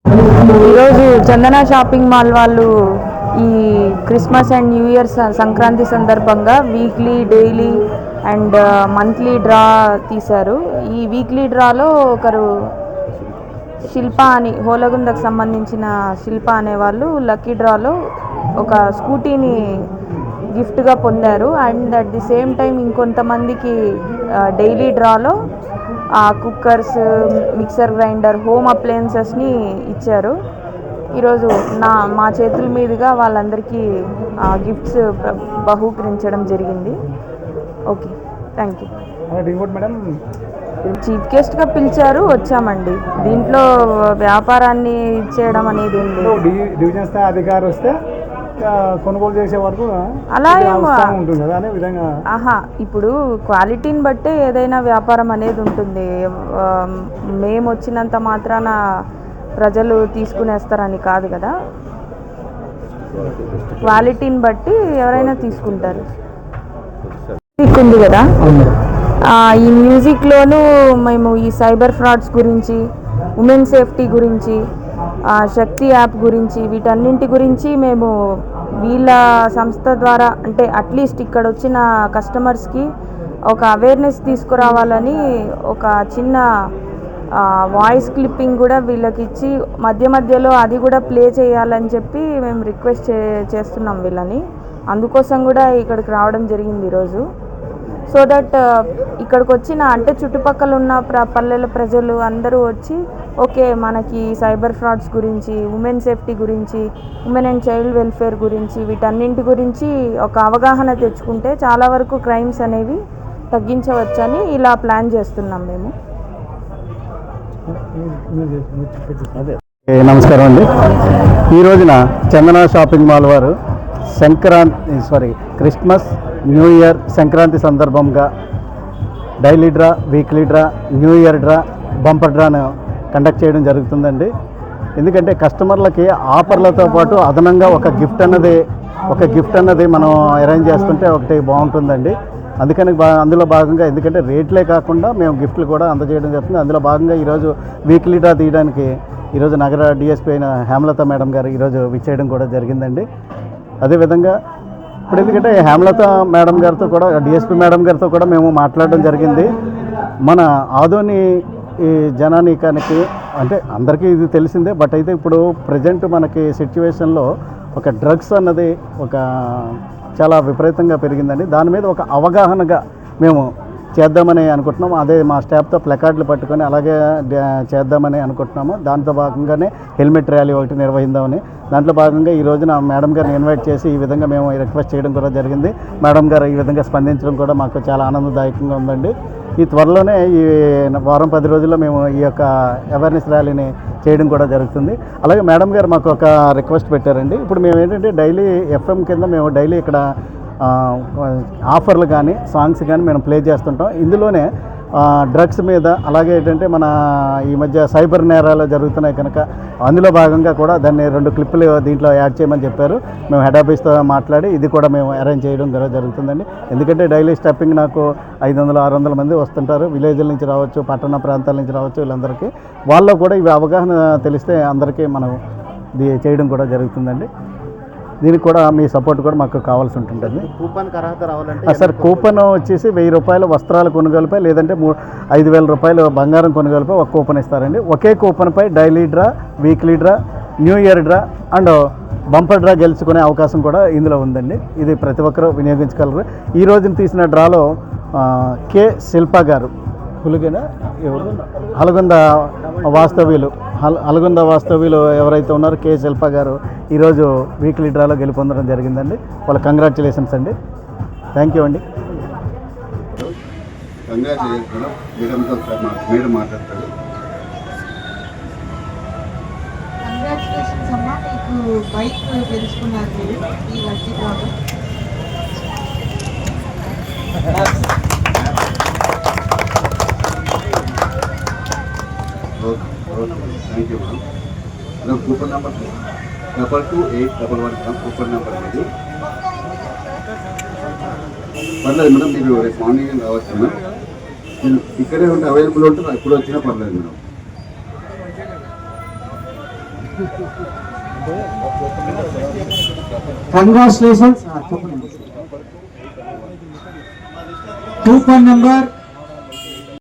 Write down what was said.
ఈరోజు చందన shopping mall వాళ్ళు ఈ Christmas and new year Sankranti సందర్భంగా weekly, daily and monthly draw తీశారు. ఈ వీక్లీ డ్రాలో ఒకరు శిల్ప అని హోలగుందకు సంబంధించిన శిల్ప అనేవాళ్ళు లక్కీ డ్రాలో ఒక స్కూటీని గిఫ్ట్గా పొందారు. And at the same time ఇంకొంతమందికి డైలీ డ్రాలో కుక్కర్స్, మిక్సర్ గ్రైండర్, హోమ్ అప్లయన్సెస్ని ఇచ్చారు. ఈరోజు మా చేతుల మీదుగా వాళ్ళందరికీ గిఫ్ట్స్ బహూకరించడం జరిగింది. Okay, thank you. చీఫ్ గెస్ట్గా పిలిచారు, వచ్చామండి. దీంట్లో వ్యాపారాన్ని ఇచ్చేయడం అనేది డివిజన్ స్థాయి అధికారి వస్తే కొనుగోలు చేసే వరకు అలా ఉంటుంది కదా అనే విధంగా. ఇప్పుడు క్వాలిటీని బట్టే ఏదైనా వ్యాపారం అనేది ఉంటుంది. మేము వచ్చినంత మాత్రాన ప్రజలు తీసుకునేస్తారని కాదు కదా, క్వాలిటీని బట్టి ఎవరైనా తీసుకుంటారు. ఉంది కదా, ఈ మ్యూజిక్లోనూ మేము ఈ సైబర్ ఫ్రాడ్స్ గురించి, ఉమెన్ సేఫ్టీ గురించి, శక్తి యాప్ గురించి, వీటన్నింటి గురించి మేము వీళ్ళ సంస్థ ద్వారా అంటే అట్లీస్ట్ ఇక్కడ వచ్చిన కస్టమర్స్కి ఒక అవేర్నెస్ తీసుకురావాలని ఒక చిన్న వాయిస్ క్లిప్పింగ్ కూడా వీళ్ళకి ఇచ్చి మధ్యలో అది కూడా ప్లే చేయాలని చెప్పి మేము రిక్వెస్ట్ చేస్తున్నాం వీళ్ళని. అందుకోసం కూడా ఇక్కడికి రావడం జరిగింది ఈరోజు. సో దట్ ఇక్కడికి వచ్చిన అంటే చుట్టుపక్కల ఉన్న పల్లెల ప్రజలు అందరూ వచ్చి ఓకే మనకి సైబర్ ఫ్రాడ్స్ గురించి, ఉమెన్ సేఫ్టీ గురించి, ఉమెన్ అండ్ చైల్డ్ వెల్ఫేర్ గురించి, వీటన్నింటి గురించి ఒక అవగాహన తెచ్చుకుంటే చాలా వరకు క్రైమ్స్ అనేవి తగ్గించవచ్చని ఇలా ప్లాన్ చేస్తున్నాం మేము. నమస్కారం అండి. ఈ రోజున చందన షాపింగ్ మాల్ వారు క్రిస్మస్, న్యూ ఇయర్, సంక్రాంతి సందర్భంగా daily draw, weekly draw, new year draw, bumper డ్రాను కండక్ట్ చేయడం జరుగుతుందండి. ఎందుకంటే కస్టమర్లకి ఆఫర్లతో పాటు అదనంగా ఒక గిఫ్ట్ అన్నది మనం అరేంజ్ చేస్తుంటే ఒకటి బాగుంటుందండి. అందుకని అందులో భాగంగా ఎందుకంటే రేట్లే కాకుండా మేము గిఫ్ట్లు కూడా అందజేయడం జరుగుతుంది. అందులో భాగంగా ఈరోజు వీక్లీ డ్రా తీయడానికి ఈరోజు నగర డిఎస్పీ అయిన హేమలత మేడం గారు ఈరోజు విచ్చేయడం కూడా జరిగిందండి. అదేవిధంగా ఇప్పుడు ఎందుకంటే హేమలత మేడం గారితో కూడా, డిఎస్పీ మేడం గారితో కూడా మేము మాట్లాడడం జరిగింది. మన ఆదోని ఈ జనానీకానికి అంటే అందరికీ ఇది తెలిసిందే, బట్ అయితే ఇప్పుడు ప్రజెంట్ మనకి సిచ్యువేషన్లో ఒక డ్రగ్స్ అన్నది ఒక చాలా విపరీతంగా పెరిగిందండి. దాని మీద ఒక అవగాహనగా మేము చేద్దామని అనుకుంటున్నాము. అదే మా స్టాఫ్తో ప్లకార్డులు పట్టుకొని అలాగే చేద్దామని అనుకుంటున్నాము. దాంతో భాగంగానే హెల్మెట్ ర్యాలీ ఒకటి నిర్వహిద్దామని. దాంట్లో భాగంగా ఈ రోజున మేడం గారిని ఇన్వైట్ చేసి ఈ విధంగా మేము రిక్వెస్ట్ చేయడం కూడా జరిగింది. మేడం గారు ఈ విధంగా స్పందించడం కూడా మాకు చాలా ఆనందదాయకంగా ఉందండి. ఈ త్వరలోనే ఈ వారం 10 రోజుల్లో మేము ఈ యొక్క అవేర్నెస్ ర్యాలీని చేయడం కూడా జరుగుతుంది. అలాగే మేడం గారు మాకు ఒక రిక్వెస్ట్ పెట్టారండి. ఇప్పుడు మేము ఏంటంటే డైలీ ఎఫ్ఎం కింద మేము డైలీ ఇక్కడ ఆఫర్లు కానీ సాంగ్స్ కానీ మేము ప్లే చేస్తుంటాం. ఇందులోనే డ్రగ్స్ మీద అలాగే ఏంటంటే మన ఈ మధ్య సైబర్ నేరాలు జరుగుతున్నాయి కనుక అందులో భాగంగా కూడా దాన్ని 2 క్లిప్పులు దీంట్లో యాడ్ చేయమని చెప్పారు. మేము హెడ్ ఆఫీస్తో మాట్లాడి ఇది కూడా మేము అరేంజ్ చేయడం జరుగుతుందండి. ఎందుకంటే డైలీ స్టెప్పింగ్ నాకు 500-600 మంది వస్తుంటారు. విలేజ్ల నుంచి రావచ్చు, పట్టణ ప్రాంతాల నుంచి రావచ్చు. వీళ్ళందరికీ వాళ్ళలో కూడా ఇవి అవగాహన తెలిస్తే అందరికీ మనం ఇది చేయడం కూడా జరుగుతుందండి. దీనికి కూడా మీ సపోర్ట్ కూడా మాకు కావాల్సి ఉంటుంది. కూపన్ అర్హత రావాలంటే సార్ కూపన్ వచ్చేసి 1000 రూపాయలు వస్త్రాలు కొనుగోలుపై లేదంటే 5000 రూపాయలు బంగారం కొనుగోలుపై ఒక కూపన్ ఇస్తారండి. ఒకే కూపన్పై daily draw, weekly draw, new year draw and bumper draw గెలుచుకునే అవకాశం కూడా ఇందులో ఉందండి. ఇది ప్రతి ఒక్కరూ వినియోగించగలరు. ఈ రోజున తీసిన డ్రాలో కె శిల్ప గారు హలగొంద వాస్తవ్యులు ఎవరైతే ఉన్నారో కె శిల్ప గారు ఈరోజు వీక్లీ డ్రాలో గెలుపొందడం జరిగిందండి. వాళ్ళ కంగ్రాచులేషన్స్ అండి. థ్యాంక్ యూ అండి. కంగ్రాచులేషన్స్ అమ్మా, మీకు బైక్ గెలుచుకున్నారు మీరు ఈ లక్కీ డ్రాలో. Thank you madam. Madam coupon number 228111 coupon number ఇది. పర్లేదు మేడం, మీరు రేపు మార్నింగ్ రావచ్చు మేడం. నేను ఇక్కడే ఉంటే అవైలబుల్ ఉంటే ఇప్పుడు వచ్చినా పర్లేదు మేడం. కంగ్రాచులేషన్స్. Coupon number